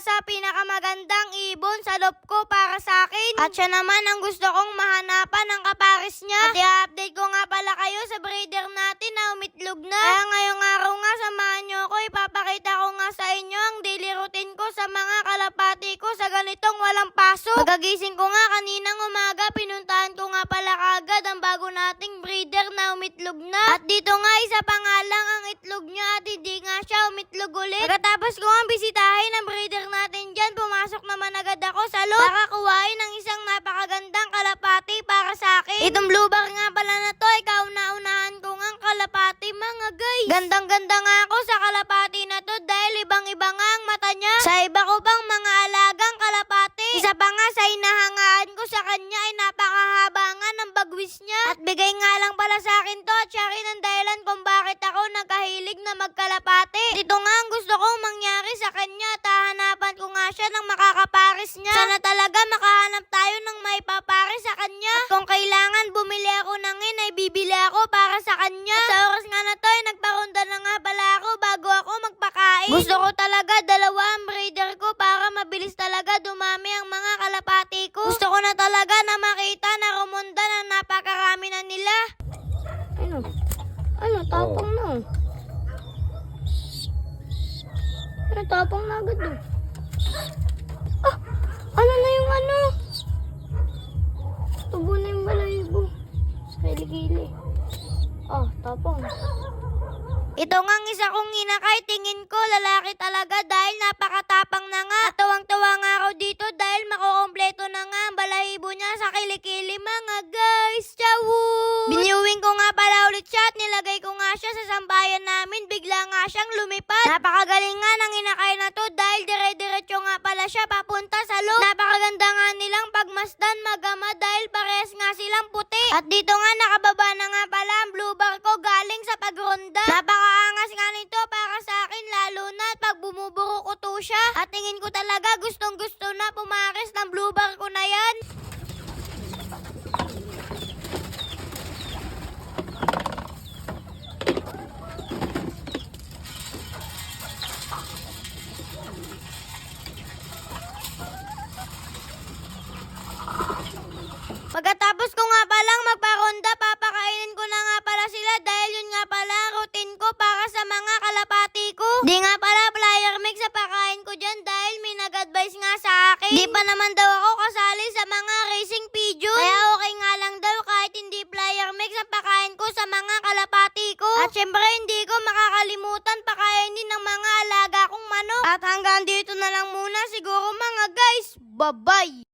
sa pinakamagandang ibon sa loob ko para sa akin. At siya naman ang gusto kong mahanapan ng kapares niya. At i-update ko nga pala kayo sa breeder natin na umitlog na. Kaya ngayong araw nga, samahan nyo ako. Ipapakita ko nga sa inyo ang daily routine ko sa mga kalapati ko sa ganitong walang pasok. Pagkagising ko nga kaninang umaga, pinuntahan ko nga pala kagad ang bago nating breeder na umitlog na. At dito nga, isa pa nga lang ang itlog niya at hindi nga siya umitlog ulit. Pagkatapos ko nga bisitahin ang breeder natin dyan, pumasok naman agad ako sa loob para kuhain ng isang napakagandang kalapati para sa akin. Itong blue bar nga pala na to, ikaw na-unahan ko nga ang kalapati mga guys. Gandang-ganda nga ako sa kalapati na to dahil ibang-iba nga ang mata niya. Sa iba ko pang mga alagang kalapati. Isa pa nga sa inahangaan ko sa kanya ay napakahaba nga ng bagwis niya. At bigay nga lang pala sa akin to at siya rin ang dahilan kung bakit ako nagkahilig na magkalapati. Ito nga ang gusto kong mangyari sa kanya at hahanapan ko nga siya ng makakaparis niya. Sana talaga makahanap tayo ng may paparis sa kanya. At kung kailangan bumili ako ng ay bibili ako para sa kanya. At sa oras nga na to ay nagparonda na nga pala ako bago ako magpakain. Gusto ko talaga dalawa ang breeder ko para mabilis talaga dumami ang mga kalapati ko. Gusto ko na talaga na makita na rumonda na napakarami na nila. Ano, tapang na. Tapang na agad doon. Ano na yung ano? Tubo na yung balahibo. Sa kilikili. Tapang. Ito nga ang isa kong hinakay, tingin ko lalaki talaga dahil napakatapang na nga. At tuwang-tuwa nga ako dito dahil makukompleto na nga ang balahibo niya sa kilikili mga guys. Ciao! Binyuwing ko nga pala ulit siya at nilagay ko nga siya sa sambayan namin. Bigla nga siyang lumipad. Napakagaling nga ng hinakay na to dahil dire-diretso nga pala siya papunta sa loob. Napakaganda nga nilang pagmasdan magama dahil parehas nga silang puti. At dito nga nakababa na nga pala ang blue bar ko galing sa pagronda. Napakaangas nga nito para sa akin lalo na pag bumuburo ko to siya. At tingin ko talaga gustong gusto na pumares ng blue bar ko na yan. Pagkatapos ko nga palang magparonda, papakainin ko na nga pala sila dahil yun nga pala ang routine ko para sa mga kalapati ko. Di nga pala flyer mix sa pakain ko dyan dahil may nag-advise nga sa akin. Di pa naman daw ako kasali sa mga racing pigeon. Kaya okay nga lang daw kahit hindi flyer mix ang pakain ko sa mga kalapati ko. At syempre hindi ko makakalimutan pakainin ng mga alaga kong manok. At hanggang dito na lang muna siguro mga guys. Bye-bye!